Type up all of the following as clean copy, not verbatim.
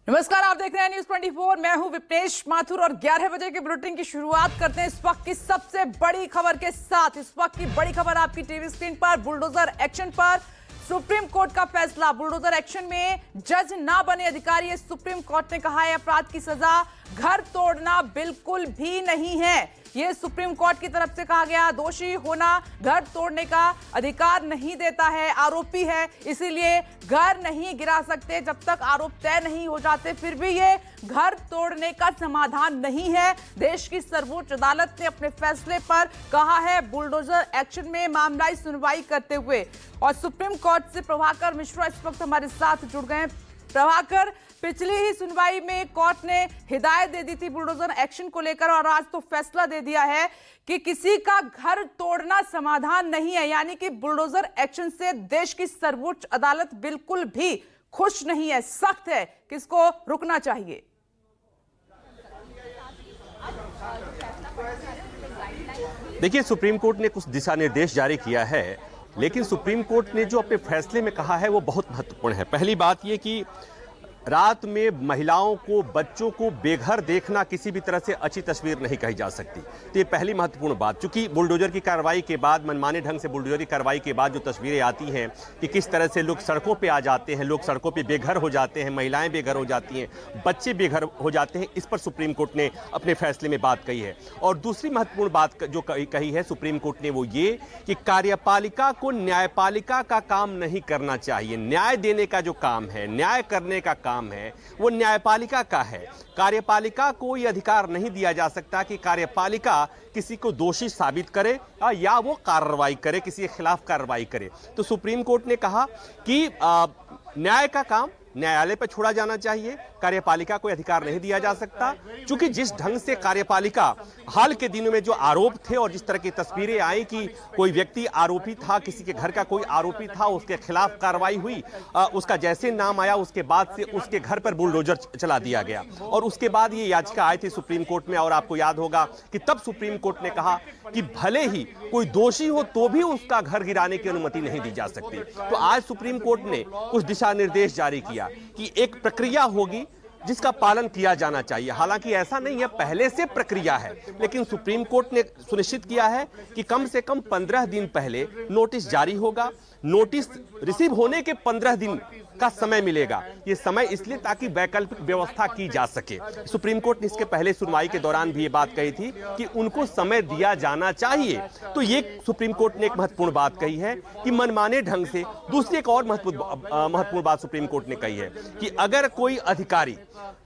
नमस्कार, आप देख रहे हैं न्यूज 24। मैं हूं विपनेश माथुर और 11 बजे के बुलेटिन की शुरुआत करते हैं इस वक्त की सबसे बड़ी खबर के साथ। इस वक्त की बड़ी खबर आपकी टीवी स्क्रीन पर। बुलडोजर एक्शन पर सुप्रीम कोर्ट का फैसला। बुलडोजर एक्शन में जज ना बने अधिकारी। सुप्रीम कोर्ट ने कहा है अपराध की सजा घर तोड़ना बिल्कुल भी नहीं है। यह सुप्रीम कोर्ट की तरफ से कहा गया। दोषी होना घर तोड़ने का अधिकार नहीं देता है। आरोपी है इसीलिए घर नहीं गिरा सकते जब तक आरोप तय नहीं हो जाते। फिर भी ये घर तोड़ने का समाधान नहीं है। देश की सर्वोच्च अदालत ने अपने फैसले पर कहा है बुलडोजर एक्शन में मामला की सुनवाई करते हुए। और सुप्रीम कोर्ट से प्रभाकर मिश्रा इस वक्त हमारे साथ जुड़ गए। प्रभाकर, पिछली ही सुनवाई में कोर्ट ने हिदायत दे दी थी बुलडोजर एक्शन को लेकर और आज तो फैसला दे दिया है कि किसी का घर तोड़ना समाधान नहीं है। यानी कि बुलडोजर एक्शन से देश की सर्वोच्च अदालत बिल्कुल भी खुश नहीं है, सख्त है। किसको रुकना चाहिए? देखिए, सुप्रीम कोर्ट ने कुछ दिशा निर्देश जारी किया है, लेकिन सुप्रीम कोर्ट ने जो अपने फैसले में कहा है वो बहुत महत्वपूर्ण है। पहली बात ये कि रात में महिलाओं को, बच्चों को बेघर देखना किसी भी तरह से अच्छी तस्वीर नहीं कही जा सकती। तो ये पहली महत्वपूर्ण बात। चूंकि बुलडोजर की कार्रवाई के बाद, मनमाने ढंग से बुलडोजर की कार्रवाई के बाद जो तस्वीरें आती हैं कि किस तरह से लोग सड़कों पे आ जाते हैं, लोग सड़कों पे बेघर हो जाते हैं, महिलाएं बेघर हो जाती हैं, बच्चे बेघर हो जाते हैं, इस पर सुप्रीम कोर्ट ने अपने फैसले में बात कही है। और दूसरी महत्वपूर्ण बात जो कही है सुप्रीम कोर्ट ने वो ये कि कार्यपालिका को न्यायपालिका का काम नहीं करना चाहिए। न्याय देने का जो काम है, न्याय करने का काम है, वो न्यायपालिका का है। कार्यपालिका को यह अधिकार नहीं दिया जा सकता कि कार्यपालिका किसी को दोषी साबित करे या वो कार्रवाई करे, किसी के खिलाफ कार्रवाई करे। तो सुप्रीम कोर्ट ने कहा कि न्याय का काम न्यायालय पर छोड़ा जाना चाहिए, कार्यपालिका को अधिकार नहीं दिया जा सकता। क्योंकि जिस ढंग से कार्यपालिका हाल के दिनों में जो आरोप थे और जिस तरह की तस्वीरें आई कि कोई व्यक्ति आरोपी था, किसी के घर का कोई आरोपी था, उसके खिलाफ कार्रवाई हुई, उसका जैसे नाम आया उसके बाद से उसके घर पर बुलडोजर चला दिया गया और उसके बाद ये याचिका आई थी सुप्रीम कोर्ट में। और आपको याद होगा कि तब सुप्रीम कोर्ट ने कहा कि भले ही कोई दोषी हो तो भी उसका घर गिराने की अनुमति नहीं दी जा सकती। तो आज सुप्रीम कोर्ट ने कुछ दिशा निर्देश जारी किया कि एक प्रक्रिया होगी जिसका पालन किया जाना चाहिए। हालांकि ऐसा नहीं है, पहले से प्रक्रिया है, लेकिन सुप्रीम कोर्ट ने सुनिश्चित किया है कि कम से कम 15 दिन पहले नोटिस जारी होगा। नोटिस रिसीव होने के 15 दिन का समय मिलेगा। ये समय इसलिए ताकि वैकल्पिक व्यवस्था की जा सके। सुप्रीम कोर्ट ने इसके पहले सुनवाई के दौरान भी ये बात कही थी कि उनको समय दिया जाना चाहिए। तो ये सुप्रीम कोर्ट ने एक महत्वपूर्ण बात कही है कि मनमाने ढंग से। दूसरी एक और महत्वपूर्ण बात सुप्रीम कोर्ट ने कही है कि अगर कोई अधिकारी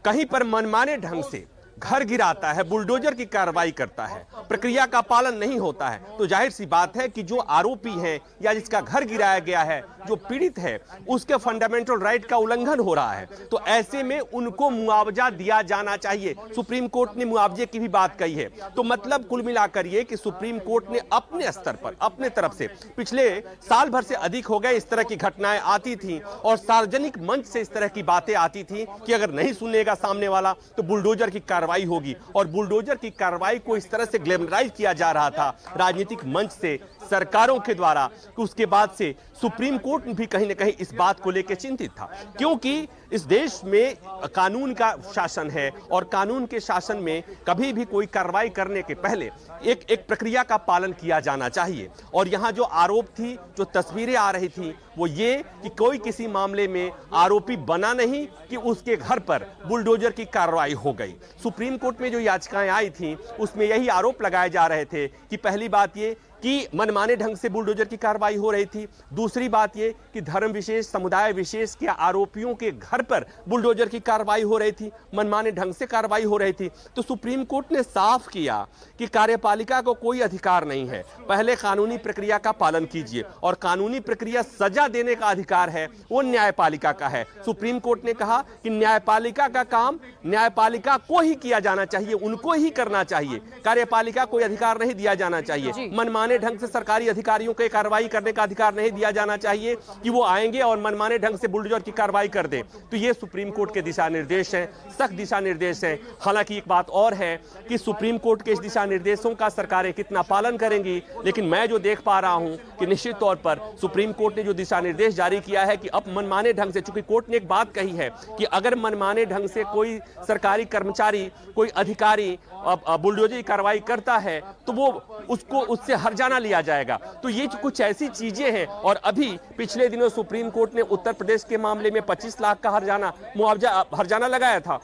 कहीं पर मनमाने ढंग से घर गिराता है, बुलडोजर की कार्रवाई करता है, प्रक्रिया का पालन नहीं होता है, तो जाहिर सी बात है कि जो आरोपी है या जिसका घर गिराया गया है, जो पीड़ित है, उसके फंडामेंटल राइट का उल्लंघन हो रहा है। तो ऐसे में उनको मुआवजा दिया जाना चाहिए। सुप्रीम कोर्ट ने मुआवजे की भी बात कही है। तो मतलब कुल मिलाकर ये कि सुप्रीम कोर्ट ने अपने स्तर पर, अपने तरफ से, पिछले साल भर से अधिक हो गए इस तरह की घटनाएं आती थी और सार्वजनिक मंच से इस तरह की बातें आती थी कि अगर नहीं सुनेगा सामने वाला तो बुलडोजर की कार्रवाई होगी। और बुलडोजर की कार्रवाई को इस तरह से ग्लैमराइज किया जा रहा था राजनीतिक मंच से, सरकारों के द्वारा, कि उसके बाद से सुप्रीम कोर्ट भी कहीं ना कहीं इस बात को लेकर चिंतित था। क्योंकि इस देश में कानून का शासन है और कानून के शासन में कभी भी कोई कार्रवाई करने के पहले एक प्रक्रिया का पालन किया जाना चाहिए। और यहां जो आरोप थी, जो तस्वीरें आ रही थी, वो ये कि कोई किसी मामले में आरोपी बना नहीं कि उसके घर पर बुलडोजर की कार्रवाई हो गई। सुप्रीम कोर्ट में जो याचिकाएं आई थी उसमें यही आरोप लगाए जा रहे थे कि पहली बात ये कि मनमाने ढंग से बुलडोजर की कार्रवाई हो रही थी। दूसरी बात ये कि धर्म विशेष, समुदाय विशेष के आरोपियों के घर पर बुलडोजर की कार्रवाई हो रही थी, मनमाने ढंग से कार्रवाई हो रही थी। तो सुप्रीम कोर्ट ने साफ किया कि कार्यपालिका को कोई अधिकार नहीं है। पहले कानूनी प्रक्रिया का पालन कीजिए और कानूनी प्रक्रिया सजा देने का अधिकार है वो न्यायपालिका का है। सुप्रीम कोर्ट ने कहा कि न्यायपालिका का काम न्यायपालिका को ही किया जाना चाहिए, उनको ही करना चाहिए। कार्यपालिका कोई अधिकार नहीं दिया जाना चाहिए। मनमाने मनमाने ढंग से सरकारी अधिकारियों को कार्रवाई करने का अधिकार नहीं दिया जाना चाहिए कि वो आएंगे और मनमाने ढंग से बुलडोजर की कार्रवाई कर दे। तो ये सुप्रीम कोर्ट के दिशा निर्देश हैं, सख्त दिशा निर्देश हैं। हालांकि एक बात और है कि सुप्रीम कोर्ट के इस दिशा निर्देशों का सरकारें कितना पालन करेंगी, लेकिन मैं जो देख पा रहा हूं कि निश्चित तौर पर सुप्रीम कोर्ट ने जो दिशा निर्देश जारी किया है कि अब मनमाने ढंग से, चूंकि कोर्ट ने एक बात कही है कि अगर मनमाने ढंग से कोई सरकारी कर्मचारी, कोई अधिकारी बुलडोजर की कार्रवाई करता है तो वो उसको उससे हर्जाना लिया जाएगा। तो ये कुछ ऐसी चीजें हैं। और अभी पिछले दिनों सुप्रीम कोर्ट ने उत्तर प्रदेश के मामले में 25 लाख का हर्जाना लगाया था,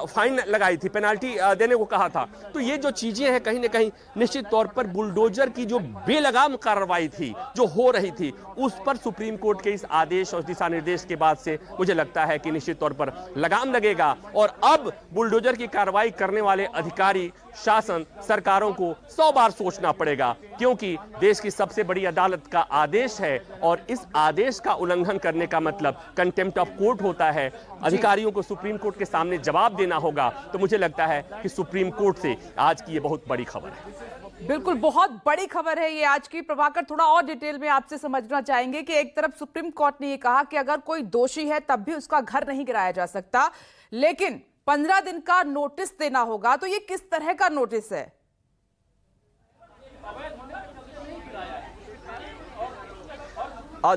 फाइन लगाई थी, पेनाल्टी देने को कहा था। तो ये जो चीजें हैं कहीं ना कहीं निश्चित तौर पर बुलडोजर की जो बेलगाम कार्रवाई थी जो हो रही थी उस पर सुप्रीम कोर्ट के इस आदेश और दिशा निर्देश के बाद से मुझे लगता है कि निश्चित तौर पर लगाम लगेगा। और अब बुलडोजर की कार्रवाई करने वाले अधिकारी, शासन, सरकारों को 100 बार सोचना पड़ेगा, क्योंकि देश की सबसे बड़ी अदालत का आदेश है और इस आदेश का उल्लंघन करने का मतलब कंटेम्प्ट ऑफ कोर्ट होता है। अधिकारियों को सुप्रीम कोर्ट के सामने जवाब देना होगा। तो मुझे लगता है कि सुप्रीम कोर्ट से आज की ये बहुत बड़ी खबर है। बिल्कुल, बहुत बड़ी खबर है ये आज की। प्रभाकर, थोड़ा और डिटेल में आपसे समझना चाहेंगे कि एक तरफ सुप्रीम कोर्ट ने ये कहा कि अगर कोई दोषी है तब भी उसका घर नहीं गिराया जा सकता, लेकिन 15 दिन का नोटिस देना होगा। तो ये किस तरह का नोटिस है?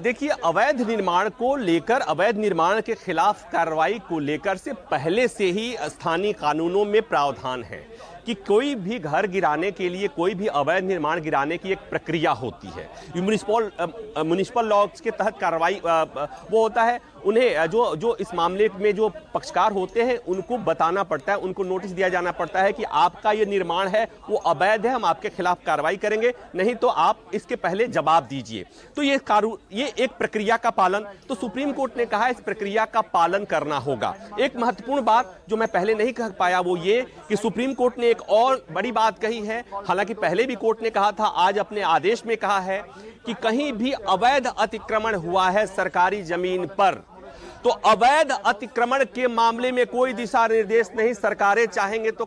देखिए, अवैध निर्माण को लेकर, अवैध निर्माण के खिलाफ कार्रवाई को लेकर से पहले से ही स्थानीय कानूनों में प्रावधान है कि कोई भी घर गिराने के लिए, कोई भी अवैध निर्माण गिराने की एक प्रक्रिया होती है। म्युनिसिपल लॉज के तहत कार्रवाई वो होता है। उन्हें जो इस मामले में जो पक्षकार होते हैं उनको बताना पड़ता है, उनको नोटिस दिया जाना पड़ता है कि आपका ये निर्माण है वो अवैध है, हम आपके खिलाफ कार्रवाई करेंगे, नहीं तो आप इसके पहले जवाब दीजिए। तो ये एक प्रक्रिया का पालन, तो सुप्रीम कोर्ट ने कहा इस प्रक्रिया का पालन करना होगा। एक महत्वपूर्ण बात जो मैं पहले नहीं कह पाया वो ये कि सुप्रीम कोर्ट ने एक और बड़ी बात कही है। हालांकि पहले भी कोर्ट ने कहा था, आज अपने आदेश में कहा है कि कहीं भी अवैध अतिक्रमण हुआ है सरकारी जमीन पर तो अवैध अतिक्रमण के मामले में कोई दिशा निर्देश नहीं। सरकारें चाहेंगी तो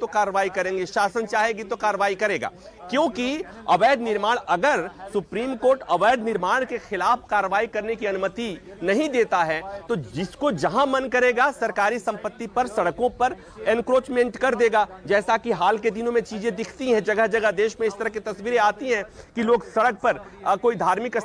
कार्रवाई करेंगे, शासन चाहेगी तो कार्रवाई करेगा, क्योंकि अवैध निर्माण, अगर सुप्रीम कोर्ट अवैध निर्माण के खिलाफ कार्रवाई करने की अनुमति नहीं देता है तो जिसको जहां मन करेगा सरकारी संपत्ति पर, सड़कों पर एनक्रोचमेंट कर देगा। जैसा कि हाल के दिनों में चीजें दिखती हैं, जगह जगह देश में इस तरह की तस्वीरें आती हैं कि लोग सड़क पर कोई धार्मिक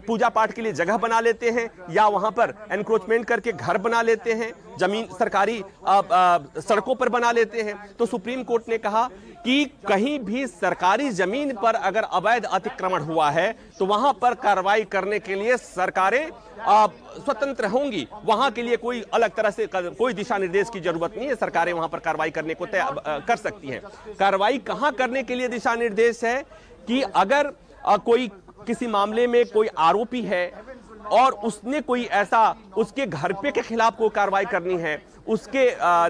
पूजा पाठ के लिए जगह बना लेते हैं या वहां पर एनक्रोचमेंट करके घर बना लेते हैं, जमीन सरकारी सड़कों पर बना लेते हैं। तो सुप्रीम कोर्ट ने कहा कि कहीं भी सरकारी जमीन पर अगर अवैध अतिक्रमण हुआ है तो वहां पर कार्रवाई करने के लिए सरकारें स्वतंत्र होंगी। वहां के लिए कोई अलग तरह से कोई दिशा निर्देश की जरूरत नहीं है, सरकारें वहां पर कार्रवाई करने को कर सकती हैं। कार्रवाई कहां करने के लिए दिशा निर्देश है कि अगर कोई किसी मामले में कोई आरोपी है और उसने कोई ऐसा, उसके घर पे के खिलाफ कोई कार्रवाई करनी है, उसके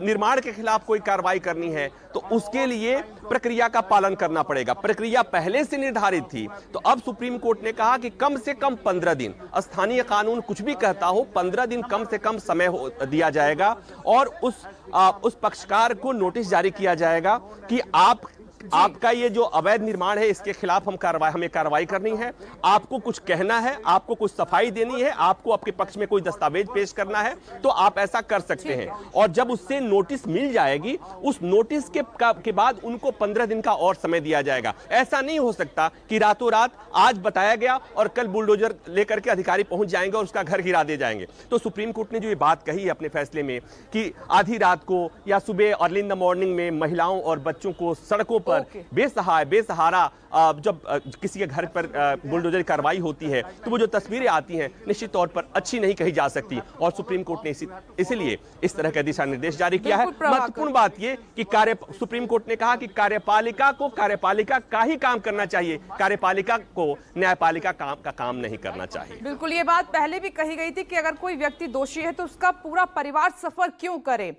निर्माण के खिलाफ कोई कार्रवाई करनी है, तो उसके लिए प्रक्रिया का पालन करना पड़ेगा। प्रक्रिया पहले से निर्धारित थी। तो अब सुप्रीम कोर्ट ने कहा कि कम से कम 15 दिन, स्थानीय कानून कुछ भी कहता हो, 15 दिन कम से कम समय दिया जाएगा और उस पक्षकार को नोटिस जारी किया जाएगा कि आपका ये जो अवैध निर्माण है इसके खिलाफ हमें कार्रवाई करनी है, आपको कुछ कहना है, आपको कुछ सफाई देनी है, आपको आपके पक्ष में कोई दस्तावेज पेश करना है, तो आप ऐसा कर सकते हैं। और जब उससे नोटिस मिल जाएगी, उस नोटिस के बाद उनको 15 दिन का और समय दिया जाएगा। ऐसा नहीं हो सकता कि रातों रात आज बताया गया और कल बुलडोजर लेकर के अधिकारी पहुंच जाएंगे और उसका घर गिरा दे जाएंगे। तो सुप्रीम कोर्ट ने जो ये बात कही है अपने फैसले में कि आधी रात को या सुबह अर्ली इन द मॉर्निंग में महिलाओं और बच्चों को सड़कों पर बेसहारा जब किसी के घर पर बुलडोजर कार्रवाई होती है तो वो जो तस्वीरें आती हैं निश्चित तौर पर अच्छी नहीं कही जा सकती। और सुप्रीम कोर्ट ने इसीलिए इस तरह का दिशा निर्देश जारी किया है। महत्वपूर्ण बात ये कि सुप्रीम कोर्ट ने कहा कि कार्यपालिका को कार्यपालिका का ही काम करना चाहिए, कार्यपालिका को न्यायपालिका का काम नहीं करना चाहिए। बिल्कुल, ये बात पहले भी कही गई थी कि अगर कोई व्यक्ति दोषी है तो उसका पूरा परिवार सफर क्यों करे।